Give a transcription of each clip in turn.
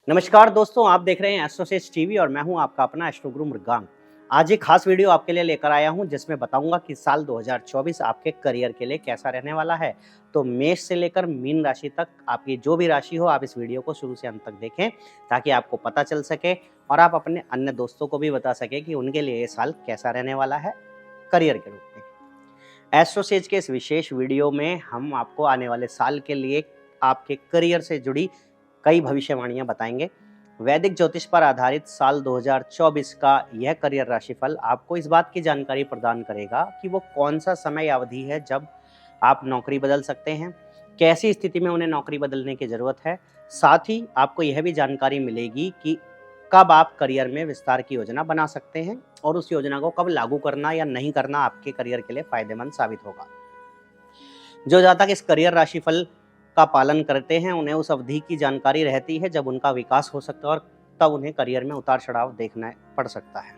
नमस्कार दोस्तों, आप देख रहे हैं एस्ट्रोसेज टीवी और मैं हूं आपका अपना एस्ट्रो गुरु मृगांक। आज एक खास वीडियो आपके लिए लेकर आया हूं जिसमें बताऊंगा कि साल 2024 आपके करियर के लिए कैसा रहने वाला है। तो मेष से लेकर मीन राशि तक आपकी जो भी राशि हो, आप इस वीडियो को शुरू से अंत तक देखें ताकि आपको पता चल सके और आप अपने अन्य दोस्तों को भी बता सके कि उनके लिए ये साल कैसा रहने वाला है करियर के रूप में। एस्ट्रोसेज के इस विशेष वीडियो में हम आपको आने वाले साल के लिए आपके करियर से जुड़ी कई भविष्यवाणियां बताएंगे। वैदिक ज्योतिष पर आधारित साल 2024 का यह करियर राशिफल आपको इस बात की जानकारी प्रदान करेगा कि वो कौन सा समय अवधि है जब आप नौकरी बदल सकते हैं, कैसी स्थिति में उन्हें नौकरी बदलने की जरूरत है। साथ ही आपको यह भी जानकारी मिलेगी कि कब आप करियर में विस्तार की योजना बना सकते हैं और उस योजना को कब लागू करना या नहीं करना आपके करियर के लिए फायदेमंद साबित होगा। जो जातक इस करियर राशिफल का पालन करते हैं उन्हें उस अवधि की जानकारी रहती है जब उनका विकास हो सकता है और तब उन्हें करियर में उतार चढ़ाव देखना पड़ सकता है।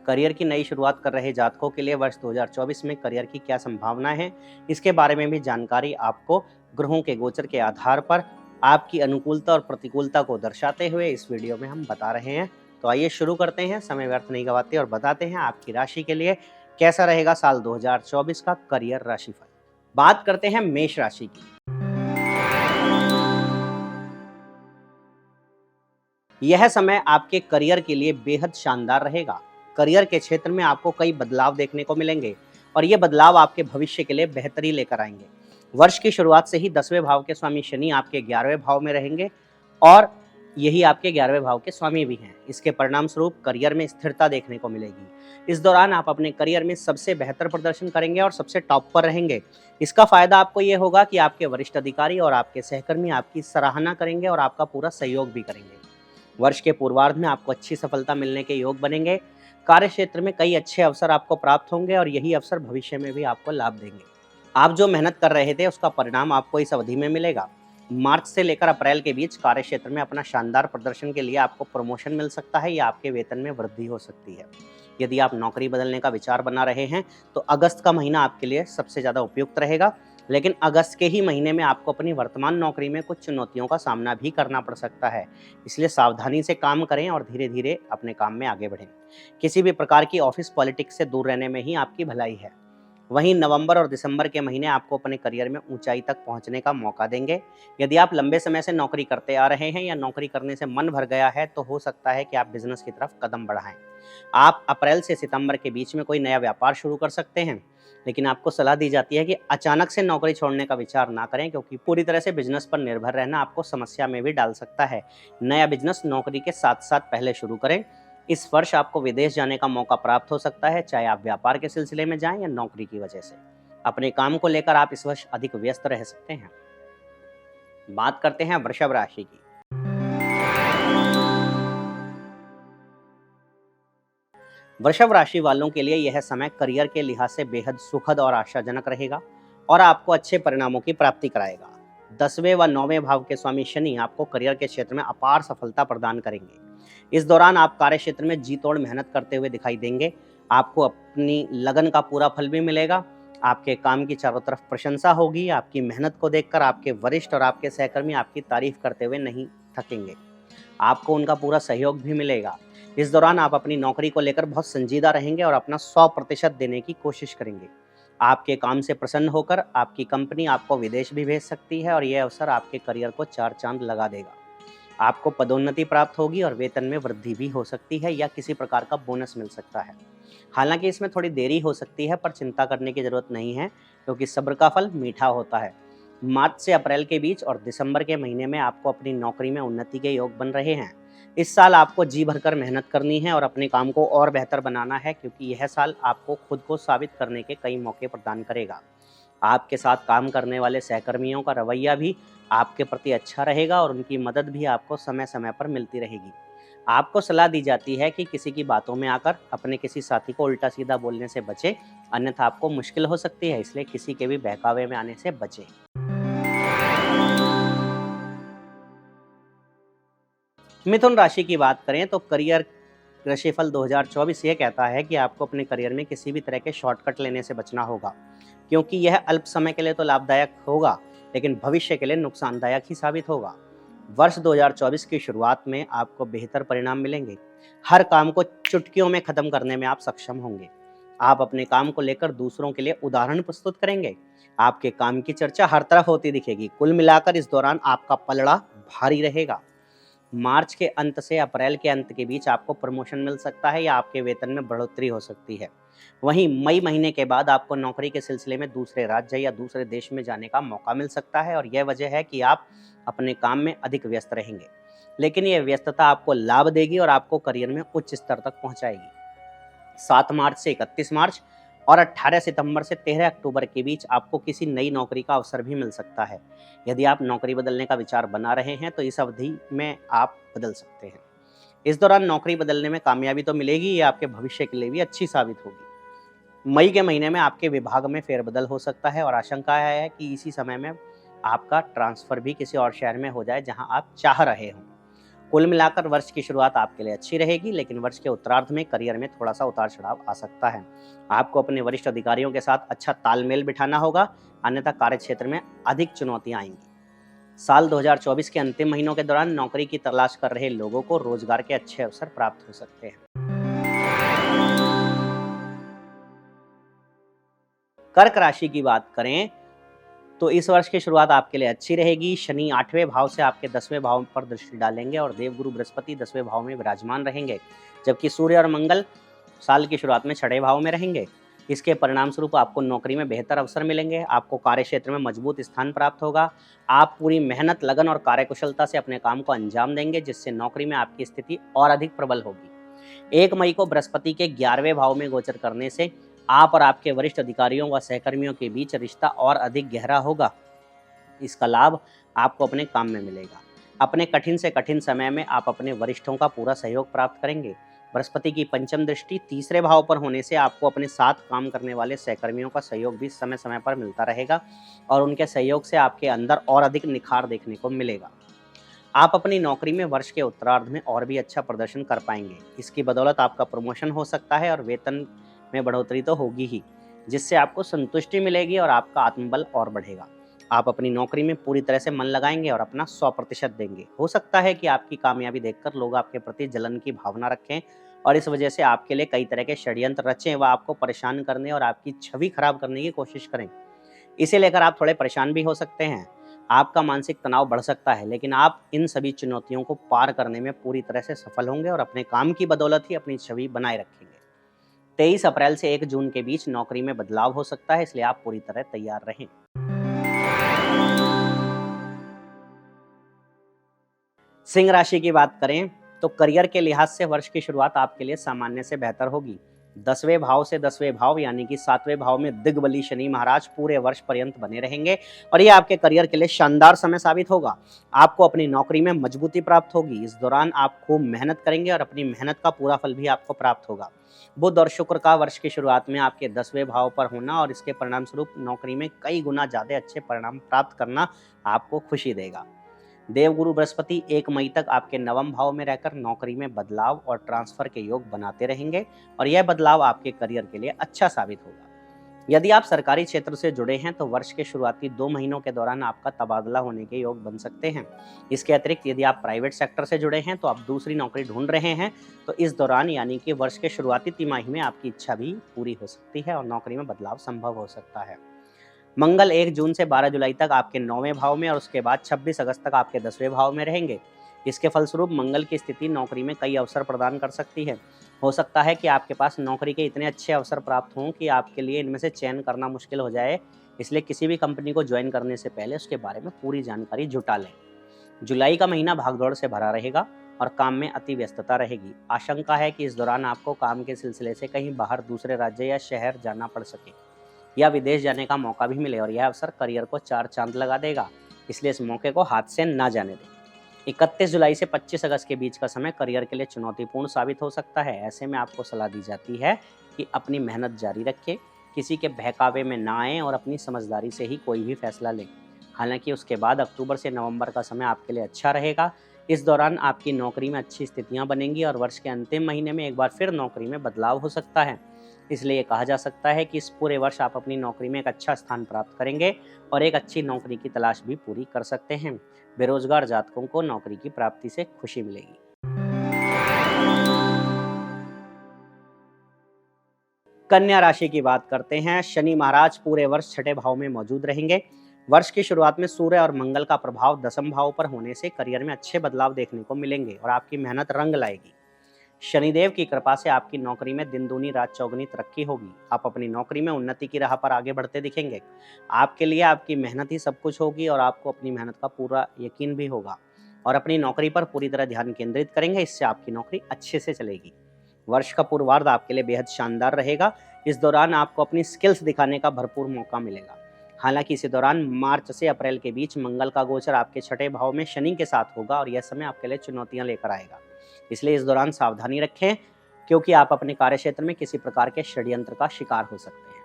करियर की नई शुरुआत कर रहे जातकों के लिए वर्ष 2024 में करियर की क्या संभावना है, इसके बारे में भी जानकारी आपको ग्रहों के गोचर के आधार पर आपकी अनुकूलता और प्रतिकूलता को दर्शाते हुए इस वीडियो में हम बता रहे हैं। तो आइए शुरू करते हैं, समय व्यर्थ नहीं गवाते और बताते हैं आपकी राशि के लिए कैसा रहेगा साल 2024 का करियर राशिफल। बात करते हैं मेष राशि की। यह समय आपके करियर के लिए बेहद शानदार रहेगा। करियर के क्षेत्र में आपको कई बदलाव देखने को मिलेंगे और ये बदलाव आपके भविष्य के लिए बेहतरी लेकर आएंगे। वर्ष की शुरुआत से ही 10वें भाव के स्वामी शनि आपके 11वें भाव में रहेंगे और यही आपके 11वें भाव के स्वामी भी हैं। इसके परिणाम स्वरूप करियर में स्थिरता देखने को मिलेगी। इस दौरान आप अपने करियर में सबसे बेहतर प्रदर्शन करेंगे और सबसे टॉप पर रहेंगे। इसका फायदा आपको ये होगा कि आपके वरिष्ठ अधिकारी और आपके सहकर्मी आपकी सराहना करेंगे और आपका पूरा सहयोग भी करेंगे। वर्ष के पूर्वार्ध में आपको अच्छी सफलता मिलने के योग बनेंगे। कार्य क्षेत्र में कई अच्छे अवसर आपको प्राप्त होंगे और यही अवसर भविष्य में भी आपको लाभ देंगे। आप जो मेहनत कर रहे थे उसका परिणाम आपको इस अवधि में मिलेगा। मार्च से लेकर अप्रैल के बीच कार्य क्षेत्र में अपना शानदार प्रदर्शन के लिए आपको प्रमोशन मिल सकता है या आपके वेतन में वृद्धि हो सकती है। यदि आप नौकरी बदलने का विचार बना रहे हैं तो अगस्त का महीना आपके लिए सबसे ज़्यादा उपयुक्त रहेगा, लेकिन अगस्त के ही महीने में आपको अपनी वर्तमान नौकरी में कुछ चुनौतियों का सामना भी करना पड़ सकता है। इसलिए सावधानी से काम करें और धीरे धीरे अपने काम में आगे बढ़ें। किसी भी प्रकार की ऑफिस पॉलिटिक्स से दूर रहने में ही आपकी भलाई है। वहीं नवंबर और दिसंबर के महीने आपको अपने करियर में ऊंचाई तक पहुंचने का मौका देंगे। यदि आप लंबे समय से नौकरी करते आ रहे हैं या नौकरी करने से मन भर गया है तो हो सकता है कि आप बिजनेस की तरफ कदम बढ़ाएं। आप अप्रैल से सितंबर के बीच में कोई नया व्यापार शुरू कर सकते हैं, लेकिन आपको सलाह दी जाती है कि अचानक से नौकरी छोड़ने का विचार ना करें, क्योंकि पूरी तरह से बिजनेस पर निर्भर रहना आपको समस्या में भी डाल सकता है। नया बिजनेस नौकरी के साथ साथ पहले शुरू करें। इस वर्ष आपको विदेश जाने का मौका प्राप्त हो सकता है, चाहे आप व्यापार के सिलसिले में जाएं या नौकरी की वजह से। अपने काम को लेकर आप इस वर्ष अधिक व्यस्त रह सकते हैं। बात करते हैं वृषभ राशि की। वृषभ राशि वालों के लिए यह समय करियर के लिहाज से बेहद सुखद और आशाजनक रहेगा और आपको अच्छे परिणामों की प्राप्ति कराएगा। 10वें व 9वें भाव के स्वामी शनि आपको करियर के क्षेत्र में अपार सफलता प्रदान करेंगे। इस दौरान आप कार्य क्षेत्र में जी तोड़ मेहनत करते हुए दिखाई देंगे। आपको अपनी लगन का पूरा फल भी मिलेगा। आपके काम की चारों तरफ प्रशंसा होगी। आपकी मेहनत को देखकर आपके वरिष्ठ और आपके सहकर्मी आपकी तारीफ करते हुए नहीं थकेंगे। आपको उनका पूरा सहयोग भी मिलेगा। इस दौरान आप अपनी नौकरी को लेकर बहुत संजीदा रहेंगे और अपना 100% देने की कोशिश करेंगे। आपके काम से प्रसन्न होकर आपकी कंपनी आपको विदेश भी भेज सकती है और यह अवसर आपके करियर को 4 चांद लगा देगा। आपको पदोन्नति प्राप्त होगी और वेतन में वृद्धि भी हो सकती है या किसी प्रकार का बोनस मिल सकता है। हालांकि इसमें थोड़ी देरी हो सकती है, पर चिंता करने की जरूरत नहीं है, क्योंकि सब्र का फल मीठा होता है। मार्च से अप्रैल के बीच और दिसंबर के महीने में आपको अपनी नौकरी में उन्नति के योग बन रहे हैं। इस साल आपको जी भरकर मेहनत करनी है और अपने काम को और बेहतर बनाना है, क्योंकि यह साल आपको खुद को साबित करने के कई मौके प्रदान करेगा। आपके साथ काम करने वाले सहकर्मियों का रवैया भी आपके प्रति अच्छा रहेगा और उनकी मदद भी आपको समय समय पर मिलती रहेगी। आपको सलाह दी जाती है कि किसी की बातों में आकर अपने किसी साथी को उल्टा सीधा बोलने से बचें, अन्यथा आपको मुश्किल हो सकती है। इसलिए किसी के भी बहकावे में आने से बचें। मिथुन राशि की बात करें तो करियर राशिफल 2024 ये कहता है कि आपको अपने करियर में किसी भी तरह के शॉर्टकट लेने से बचना होगा, क्योंकि यह अल्प समय के लिए तो लाभदायक होगा, लेकिन भविष्य के लिए नुकसानदायक ही साबित होगा। वर्ष 2024 की शुरुआत में आपको बेहतर परिणाम मिलेंगे। हर काम को चुटकियों में खत्म करने में आप सक्षम होंगे। आप अपने काम को लेकर दूसरों के लिए उदाहरण प्रस्तुत करेंगे। आपके काम की चर्चा हर तरफ होती दिखेगी। कुल मिलाकर इस दौरान आपका पलड़ा भारी रहेगा। मार्च के अंत से अप्रैल के अंत के बीच आपको प्रमोशन मिल सकता है या आपके वेतन में बढ़ोतरी हो सकती है। वहीं मई महीने के बाद आपको नौकरी के सिलसिले में दूसरे राज्य या दूसरे देश में जाने का मौका मिल सकता है और यह वजह है कि आप अपने काम में अधिक व्यस्त रहेंगे। लेकिन यह व्यस्तता आपको लाभ देगी और आपको करियर में उच्च स्तर तक पहुंचाएगी। 7 मार्च से 31 मार्च और 18 सितंबर से 13 अक्टूबर के बीच आपको किसी नई नौकरी का अवसर भी मिल सकता है। यदि आप नौकरी बदलने का विचार बना रहे हैं तो इस अवधि में आप बदल सकते हैं। इस दौरान नौकरी बदलने में कामयाबी तो मिलेगी, ये आपके भविष्य के लिए भी अच्छी साबित होगी। मई के महीने में आपके विभाग में फेरबदल हो सकता है और आशंका है कि इसी समय में आपका ट्रांसफर भी किसी और शहर में हो जाए जहां आप चाह रहे हों। कुल मिलाकर वर्ष की शुरुआत आपके लिए अच्छी रहेगी, लेकिन वर्ष के उत्तरार्ध में करियर में थोड़ा सा उतार चढ़ाव आ सकता है। आपको अपने वरिष्ठ अधिकारियों के साथ अच्छा तालमेल बिठाना होगा, अन्यथा कार्य क्षेत्र में अधिक चुनौतियां आएंगी। साल 2024 के अंतिम महीनों के दौरान नौकरी की तलाश कर रहे लोगों को रोजगार के अच्छे अवसर प्राप्त हो सकते हैं। कर्क राशि की बात करें तो इस वर्ष की शुरुआत आपके लिए अच्छी रहेगी। शनि 8वें भाव से आपके 10वें भाव पर दृष्टि डालेंगे और देवगुरु बृहस्पति 10वें भाव में विराजमान रहेंगे, जबकि सूर्य और मंगल साल की शुरुआत में 6वें भाव में रहेंगे। इसके परिणाम स्वरूप आपको नौकरी में बेहतर अवसर मिलेंगे। आपको कार्य क्षेत्र में मजबूत स्थान प्राप्त होगा। आप पूरी मेहनत, लगन और कार्यकुशलता से अपने काम को अंजाम देंगे, जिससे नौकरी में आपकी स्थिति और अधिक प्रबल होगी। 1 मई को बृहस्पति के 11वें भाव में गोचर करने से आप और आपके वरिष्ठ अधिकारियों व सहकर्मियों के बीच रिश्ता और अधिक गहरा होगा। इसका लाभ आपको अपने काम में मिलेगा। अपने कठिन से कठिन समय में आप अपने वरिष्ठों का पूरा सहयोग प्राप्त करेंगे। बृहस्पति की पंचम दृष्टि तीसरे भाव पर होने से आपको अपने साथ काम करने वाले सहकर्मियों का सहयोग भी समय समय पर मिलता रहेगा और उनके सहयोग से आपके अंदर और अधिक निखार देखने को मिलेगा। आप अपनी नौकरी में वर्ष के उत्तरार्ध में और भी अच्छा प्रदर्शन कर पाएंगे। इसकी बदौलत आपका प्रमोशन हो सकता है और वेतन में बढ़ोतरी तो होगी ही, जिससे आपको संतुष्टि मिलेगी और आपका आत्मबल और बढ़ेगा। आप अपनी नौकरी में पूरी तरह से मन लगाएंगे और अपना 100% देंगे। हो सकता है कि आपकी कामयाबी देखकर लोग आपके प्रति जलन की भावना रखें और इस वजह से आपके लिए कई तरह के षड्यंत्र रचें व आपको परेशान करने और आपकी छवि खराब करने की कोशिश करें। इसे लेकर आप थोड़े परेशान भी हो सकते हैं। आपका मानसिक तनाव बढ़ सकता है, लेकिन आप इन सभी चुनौतियों को पार करने में पूरी तरह से सफल होंगे और अपने काम की बदौलत ही अपनी छवि बनाए रखेंगे। 23 अप्रैल से 1 जून के बीच नौकरी में बदलाव हो सकता है, इसलिए आप पूरी तरह तैयार रहें। सिंह राशि की बात करें तो करियर के लिहाज से वर्ष की शुरुआत आपके लिए सामान्य से बेहतर होगी। 10वें भाव से 10वें भाव यानी कि 7वें भाव में दिग्बली शनि महाराज पूरे वर्ष पर्यंत बने रहेंगे और ये आपके करियर के लिए शानदार समय साबित होगा। आपको अपनी नौकरी में मजबूती प्राप्त होगी। इस दौरान आप खूब मेहनत करेंगे और अपनी मेहनत का पूरा फल भी आपको प्राप्त होगा। बुध और शुक्र का वर्ष की शुरुआत में आपके 10वें भाव पर होना और इसके परिणाम स्वरूप नौकरी में कई गुना ज्यादा अच्छे परिणाम प्राप्त करना आपको खुशी देगा। देवगुरु बृहस्पति 1 मई तक आपके 9वें भाव में रहकर नौकरी में बदलाव और ट्रांसफर के योग बनाते रहेंगे और यह बदलाव आपके करियर के लिए अच्छा साबित होगा। यदि आप सरकारी क्षेत्र से जुड़े हैं तो वर्ष के शुरुआती 2 महीनों के दौरान आपका तबादला होने के योग बन सकते हैं। इसके अतिरिक्त यदि आप प्राइवेट सेक्टर से जुड़े हैं तो आप दूसरी नौकरी ढूंढ रहे हैं तो इस दौरान यानी कि वर्ष के शुरुआती तिमाही में आपकी इच्छा भी पूरी हो सकती है और नौकरी में बदलाव संभव हो सकता है। मंगल 1 जून से 12 जुलाई तक आपके 9वें भाव में और उसके बाद 26 अगस्त तक आपके 10वें भाव में रहेंगे। इसके फलस्वरूप मंगल की स्थिति नौकरी में कई अवसर प्रदान कर सकती है। हो सकता है कि आपके पास नौकरी के इतने अच्छे अवसर प्राप्त हों कि आपके लिए इनमें से चयन करना मुश्किल हो जाए, इसलिए किसी भी कंपनी को ज्वाइन करने से पहले उसके बारे में पूरी जानकारी जुटा लें। जुलाई का महीना भागदौड़ से भरा रहेगा और काम में अति व्यस्तता रहेगी। आशंका है कि इस दौरान आपको काम के सिलसिले से कहीं बाहर दूसरे राज्य या शहर जाना पड़ सके या विदेश जाने का मौका भी मिले और यह अवसर करियर को 4 चांद लगा देगा, इसलिए इस मौके को हाथ से ना जाने दें। 31 जुलाई से 25 अगस्त के बीच का समय करियर के लिए चुनौतीपूर्ण साबित हो सकता है। ऐसे में आपको सलाह दी जाती है कि अपनी मेहनत जारी रखें, किसी के बहकावे में ना आएं और अपनी समझदारी से ही कोई भी फैसला लें। हालांकि उसके बाद अक्टूबर से नवंबर का समय आपके लिए अच्छा रहेगा। इस दौरान आपकी नौकरी में अच्छी स्थितियां बनेंगी और वर्ष के अंतिम महीने में एक बार फिर नौकरी में बदलाव हो सकता है। इसलिए ये कहा जा सकता है कि इस पूरे वर्ष आप अपनी नौकरी में एक अच्छा स्थान प्राप्त करेंगे और एक अच्छी नौकरी की तलाश भी पूरी कर सकते हैं। बेरोजगार जातकों को नौकरी की प्राप्ति से खुशी मिलेगी। कन्या राशि की बात करते हैं। शनि महाराज पूरे वर्ष छठे भाव में मौजूद रहेंगे। वर्ष की शुरुआत में सूर्य और मंगल का प्रभाव दसम भाव पर होने से करियर में अच्छे बदलाव देखने को मिलेंगे और आपकी मेहनत रंग लाएगी। शनिदेव की कृपा से आपकी नौकरी में दिन दूनी रात चौगुनी तरक्की होगी। आप अपनी नौकरी में उन्नति की राह पर आगे बढ़ते दिखेंगे। आपके लिए आपकी मेहनत ही सब कुछ होगी और आपको अपनी मेहनत का पूरा यकीन भी होगा और अपनी नौकरी पर पूरी तरह ध्यान केंद्रित करेंगे। इससे आपकी नौकरी अच्छे से चलेगी। वर्ष का पूर्वार्ध आपके लिए बेहद शानदार रहेगा। इस दौरान आपको अपनी स्किल्स दिखाने का भरपूर मौका मिलेगा। हालांकि इसी दौरान मार्च से अप्रैल के बीच मंगल का गोचर आपके छठे भाव में शनि के साथ होगा और यह समय आपके लिए चुनौतियां लेकर आएगा। इसलिए इस दौरान सावधानी रखें, क्योंकि आप अपने कार्यक्षेत्र में किसी प्रकार के षड्यंत्र का शिकार हो सकते हैं।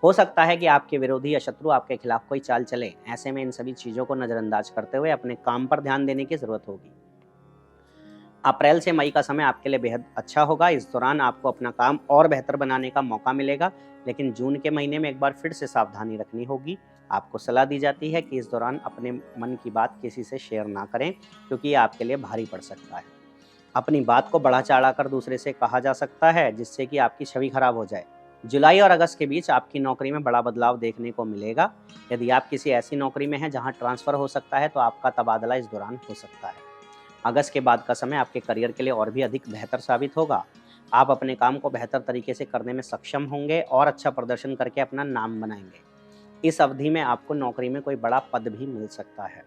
हो सकता है कि आपके विरोधी या शत्रु आपके खिलाफ कोई चाल चले। ऐसे में इन सभी चीजों को नजरअंदाज करते हुए अपने काम पर ध्यान देने की जरूरत होगी। अप्रैल से मई का समय आपके लिए बेहद अच्छा होगा। इस दौरान आपको अपना काम और बेहतर बनाने का मौका मिलेगा, लेकिन जून के महीने में एक बार फिर से सावधानी रखनी होगी। आपको सलाह दी जाती है कि इस दौरान अपने मन की बात किसी से शेयर ना करें, क्योंकि ये आपके लिए भारी पड़ सकता है। अपनी बात को बढ़ा चढ़ा कर दूसरे से कहा जा सकता है, जिससे कि आपकी छवि खराब हो जाए। जुलाई और अगस्त के बीच आपकी नौकरी में बड़ा बदलाव देखने को मिलेगा। यदि आप किसी ऐसी नौकरी में हैं जहां ट्रांसफर हो सकता है, तो आपका तबादला इस दौरान हो सकता है। अगस्त के बाद का समय आपके करियर के लिए और भी अधिक बेहतर साबित होगा। आप अपने काम को बेहतर तरीके से करने में सक्षम होंगे और अच्छा प्रदर्शन करके अपना नाम बनाएंगे। इस अवधि में आपको नौकरी में कोई बड़ा पद भी मिल सकता है।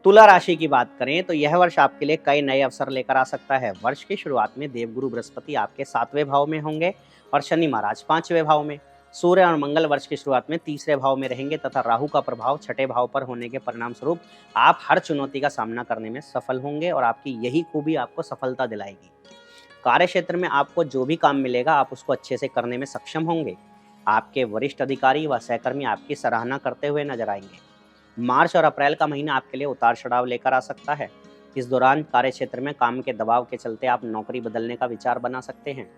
तुला राशि की बात करें तो यह वर्ष आपके लिए कई नए अवसर लेकर आ सकता है। वर्ष की शुरुआत में देवगुरु बृहस्पति आपके 7वें भाव में होंगे और शनि महाराज 5वें भाव में। सूर्य और मंगल वर्ष की शुरुआत में तीसरे भाव में रहेंगे तथा राहु का प्रभाव छठे भाव पर होने के परिणाम स्वरूप आप हर चुनौती का सामना करने में सफल होंगे और आपकी यही खूबी आपको सफलता दिलाएगी। कार्य क्षेत्र में आपको जो भी काम मिलेगा, आप उसको अच्छे से करने में सक्षम होंगे। आपके वरिष्ठ अधिकारी व सहकर्मी आपकी सराहना करते हुए नजर आएंगे। मार्च और अप्रैल का महीना आपके लिए उतार चढ़ाव लेकर आ सकता है। इस दौरान कार्य क्षेत्र में काम के दबाव के चलते आप नौकरी बदलने का विचार बना सकते हैं।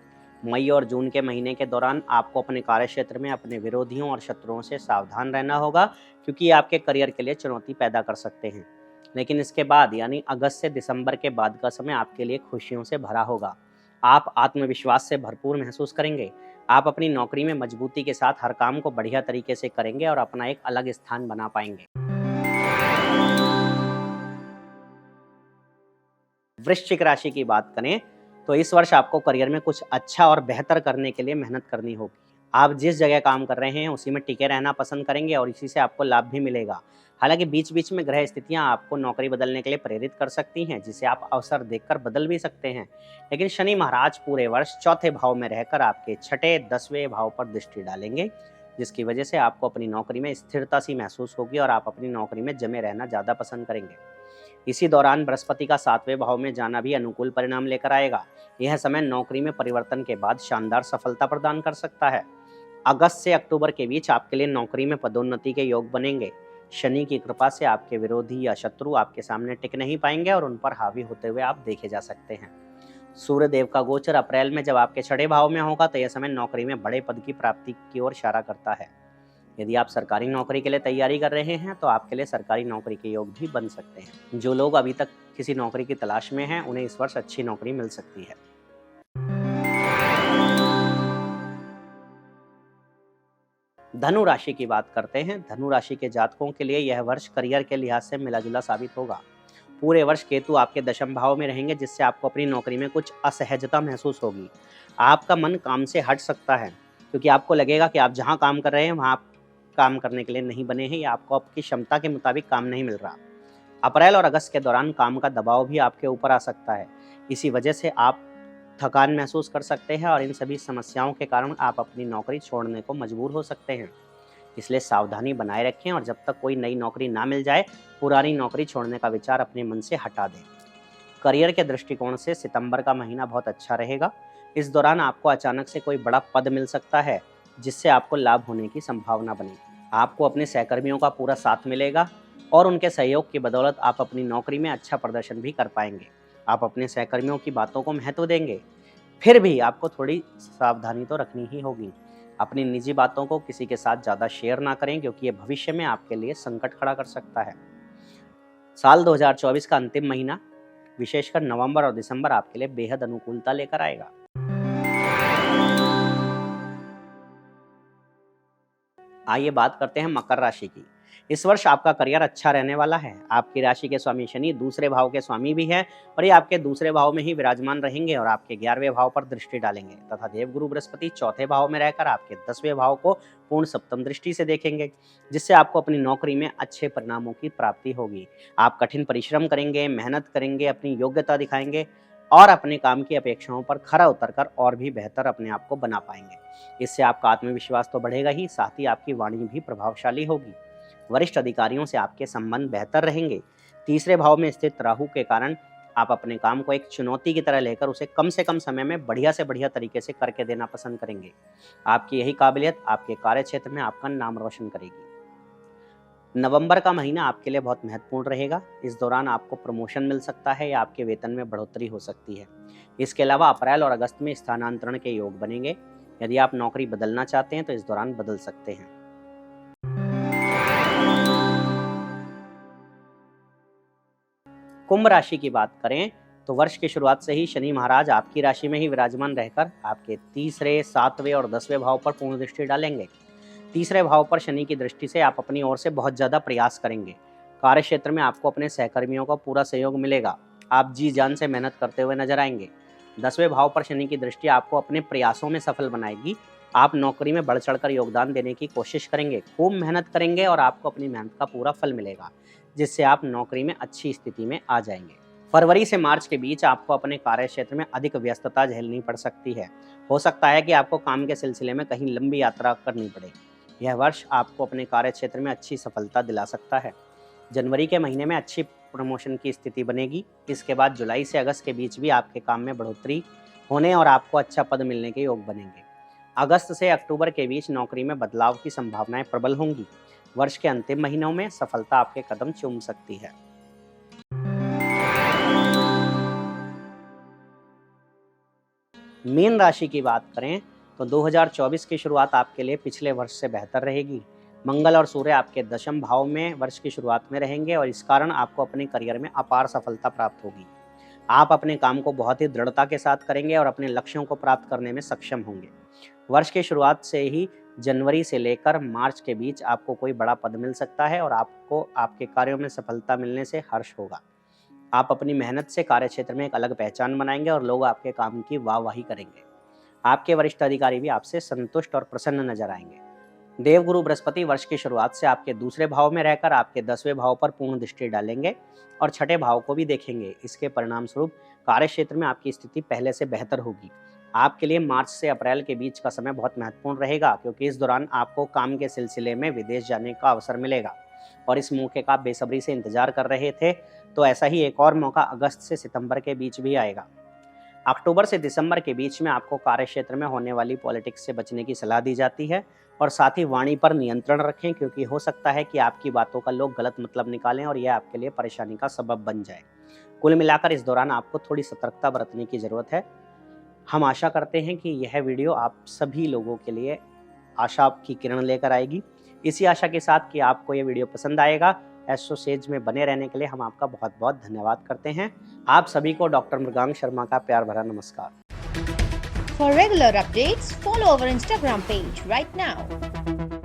मई और जून के महीने के दौरान आपको अपने कार्य क्षेत्र में अपने विरोधियों और शत्रुओं से सावधान रहना होगा, क्योंकि ये आपके करियर के लिए चुनौती पैदा कर सकते हैं। लेकिन इसके बाद यानी अगस्त से दिसंबर के बाद का समय आपके लिए खुशियों से भरा होगा। आप आत्मविश्वास से भरपूर महसूस करेंगे। आप अपनी नौकरी में मजबूती के साथ हर काम को बढ़िया तरीके से करेंगे और अपना एक अलग स्थान बना पाएंगे। वृश्चिक राशि की बात करें तो इस वर्ष आपको करियर में कुछ अच्छा और बेहतर करने के लिए मेहनत करनी होगी। आप जिस जगह काम कर रहे हैं उसी में टिके रहना पसंद करेंगे और इसी से आपको लाभ भी मिलेगा। हालांकि बीच बीच में ग्रह स्थितियां आपको नौकरी बदलने के लिए प्रेरित कर सकती हैं, जिसे आप अवसर देखकर बदल भी सकते हैं। लेकिन शनि महाराज पूरे वर्ष चौथे भाव में रहकर आपके छठे 10वें भाव पर दृष्टि डालेंगे, जिसकी वजह से आपको अपनी नौकरी में स्थिरता सी महसूस होगी और आप अपनी नौकरी में जमे रहना ज़्यादा पसंद करेंगे। इसी दौरान बृहस्पति का 7वें भाव में जाना भी अनुकूल परिणाम लेकर आएगा। यह समय नौकरी में परिवर्तन के बाद शानदार सफलता प्रदान कर सकता है। अगस्त से अक्टूबर के बीच आपके लिए नौकरी में पदोन्नति के योग बनेंगे। शनि की कृपा से आपके विरोधी या शत्रु आपके सामने टिक नहीं पाएंगे और उन पर हावी होते हुए आप देखे जा सकते हैं। सूर्य देव का गोचर अप्रैल में जब आपके छठे भाव में होगा, तो यह समय नौकरी में बड़े पद की प्राप्ति की ओर इशारा करता है। यदि आप सरकारी नौकरी के लिए तैयारी कर रहे हैं, तो आपके लिए सरकारी नौकरी के योग भी बन सकते हैं। जो लोग अभी तक किसी नौकरी की तलाश में हैं, उन्हें इस वर्ष अच्छी नौकरी मिल सकती है। धनु राशि की बात करते हैं। धनु राशि के जातकों के लिए यह वर्ष करियर के लिहाज से मिला-जुला साबित होगा। पूरे वर्ष केतु आपके दशम भाव में रहेंगे, जिससे आपको अपनी नौकरी में कुछ असहजता महसूस होगी। आपका मन काम से हट सकता है, क्योंकि आपको लगेगा कि आप जहां काम कर रहे हैं वहां आप काम करने के लिए नहीं बने हैं या आपको आपकी क्षमता के मुताबिक काम नहीं मिल रहा। अप्रैल और अगस्त के दौरान काम का दबाव भी आपके ऊपर आ सकता है। इसी वजह से आप थकान महसूस कर सकते हैं और इन सभी समस्याओं के कारण आप अपनी नौकरी छोड़ने को मजबूर हो सकते हैं। इसलिए सावधानी बनाए रखें और जब तक कोई नई नौकरी ना मिल जाए, पुरानी नौकरी छोड़ने का विचार अपने मन से हटा दें। करियर के दृष्टिकोण से सितंबर का महीना बहुत अच्छा रहेगा। इस दौरान आपको अचानक से कोई बड़ा पद मिल सकता है, जिससे आपको लाभ होने की संभावना बनेगी। आपको अपने सहकर्मियों का पूरा साथ मिलेगा और उनके सहयोग की बदौलत आप अपनी नौकरी में अच्छा प्रदर्शन भी कर पाएंगे। आप अपने सहकर्मियों की बातों को महत्व देंगे। फिर भी आपको थोड़ी सावधानी तो रखनी ही होगी। अपनी निजी बातों को किसी के साथ ज़्यादा शेयर ना करें, क्योंकि ये भविष्य में आपके लिए संकट खड़ा कर सकता है। साल 2024 का अंतिम महीना, विशेषकर नवंबर और दिसंबर, आपके लिए बेहद अनुकूलता लेकर आएगा। आइए बात करते हैं मकर राशि की। इस वर्ष आपका करियर अच्छा रहने वाला है। आपकी राशि के स्वामी शनि दूसरे भाव के स्वामी भी हैं और ये आपके दूसरे भाव में ही विराजमान रहेंगे और आपके 11वें भाव पर दृष्टि डालेंगे तथा देवगुरु बृहस्पति चौथे भाव में रहकर आपके 10वें भाव को पूर्ण सप्तम दृष्टि से देखेंगे, जिससे आपको अपनी नौकरी में अच्छे परिणामों की प्राप्ति होगी। आप कठिन परिश्रम करेंगे, मेहनत करेंगे, अपनी योग्यता दिखाएंगे और अपने काम की अपेक्षाओं पर खरा उतरकर और भी बेहतर अपने आप को बना पाएंगे। इससे आपका आत्मविश्वास तो बढ़ेगा ही, साथ ही आपकी वाणी भी प्रभावशाली होगी। वरिष्ठ अधिकारियों से आपके संबंध बेहतर रहेंगे। तीसरे भाव में स्थित राहु के कारण आप अपने काम को एक चुनौती की तरह लेकर उसे कम से कम समय में बढ़िया से बढ़िया तरीके से करके देना पसंद करेंगे। आपकी यही काबिलियत आपके कार्य क्षेत्र में आपका नाम रोशन करेगी। नवंबर का महीना आपके लिए बहुत महत्वपूर्ण रहेगा। इस दौरान आपको प्रमोशन मिल सकता है या आपके वेतन में बढ़ोतरी हो सकती है। इसके अलावा अप्रैल और अगस्त में स्थानांतरण के योग बनेंगे। यदि आप नौकरी बदलना चाहते हैं तो इस दौरान बदल सकते हैं। कुंभ राशि की बात करें तो वर्ष की शुरुआत से ही शनि महाराज आपकी राशि में ही विराजमान रहकर आपके तीसरे, 7वें और 10वें भाव पर पूर्ण दृष्टि डालेंगे। तीसरे भाव पर शनि की दृष्टि से आप अपनी ओर से बहुत ज्यादा प्रयास करेंगे। कार्य क्षेत्र में आपको अपने सहकर्मियों का पूरा सहयोग मिलेगा। आप जी जान से मेहनत करते हुए नजर आएंगे। 10वें भाव पर शनि की दृष्टि आपको अपने प्रयासों में सफल बनाएगी। आप नौकरी में बढ़ चढ़कर योगदान देने की कोशिश करेंगे, खूब मेहनत करेंगे और आपको अपनी मेहनत का पूरा फल मिलेगा, जिससे आप नौकरी में अच्छी स्थिति में आ जाएंगे। फरवरी से मार्च के बीच आपको अपने कार्य क्षेत्र में अधिक व्यस्तता झेलनी पड़ सकती है। हो सकता है कि आपको काम के सिलसिले में कहीं लंबी यात्रा करनी पड़े। यह वर्ष आपको अपने कार्य क्षेत्र में अच्छी सफलता दिला सकता है। जनवरी के महीने में अच्छी प्रमोशन की स्थिति बनेगी। इसके बाद जुलाई से अगस्त के बीच भी आपके काम में बढ़ोतरी होने और आपको अच्छा पद मिलने के योग बनेंगे। अगस्त से अक्टूबर के बीच नौकरी में बदलाव की संभावनाएं प्रबल होंगी। वर्ष के अंतिम महीनों में सफलता आपके कदम चूम सकती है। मीन राशि की बात करें तो 2024 की शुरुआत आपके लिए पिछले वर्ष से बेहतर रहेगी। मंगल और सूर्य आपके दशम भाव में वर्ष की शुरुआत में रहेंगे और इस कारण आपको अपने करियर में अपार सफलता प्राप्त होगी। आप अपने काम को बहुत ही दृढ़ता के साथ करेंगे और अपने लक्ष्यों को प्राप्त करने में सक्षम होंगे। वर्ष की शुरुआत से ही जनवरी से लेकर मार्च के बीच आपको कोई बड़ा पद मिल सकता है और आपको आपके कार्यों में सफलता मिलने से हर्ष होगा। आप अपनी मेहनत से कार्य क्षेत्र में एक अलग पहचान बनाएंगे और लोग आपके काम की वाहवाही करेंगे। आपके वरिष्ठ अधिकारी भी आपसे संतुष्ट और प्रसन्न नजर आएंगे। देवगुरु बृहस्पति वर्ष की शुरुआत से आपके दूसरे भाव में रहकर आपके 10वें भाव पर पूर्ण दृष्टि डालेंगे और छठे भाव को भी देखेंगे। इसके परिणाम स्वरूप कार्य क्षेत्र में आपकी स्थिति पहले से बेहतर होगी। आपके लिए मार्च से अप्रैल के बीच का समय बहुत महत्वपूर्ण रहेगा, क्योंकि इस दौरान आपको काम के सिलसिले में विदेश जाने का अवसर मिलेगा और इस मौके का आप बेसब्री से इंतजार कर रहे थे, तो ऐसा ही एक और मौका अगस्त से सितंबर के बीच भी आएगा। अक्टूबर से दिसंबर के बीच में आपको कार्य क्षेत्र में होने वाली पॉलिटिक्स से बचने की सलाह दी जाती है और साथ ही वाणी पर नियंत्रण रखें, क्योंकि हो सकता है कि आपकी बातों का लोग गलत मतलब निकालें और यह आपके लिए परेशानी का सबब बन जाए। कुल मिलाकर इस दौरान आपको थोड़ी सतर्कता बरतने की जरूरत है। हम आशा करते हैं कि यह वीडियो आप सभी लोगों के लिए आशा की किरण लेकर आएगी। इसी आशा के साथ कि आपको यह वीडियो पसंद आएगा। एस्ट्रो सेज में बने रहने के लिए हम आपका बहुत बहुत धन्यवाद करते हैं। आप सभी को डॉक्टर मृगांक शर्मा का प्यार भरा नमस्कार। For regular updates, follow our Instagram page right now.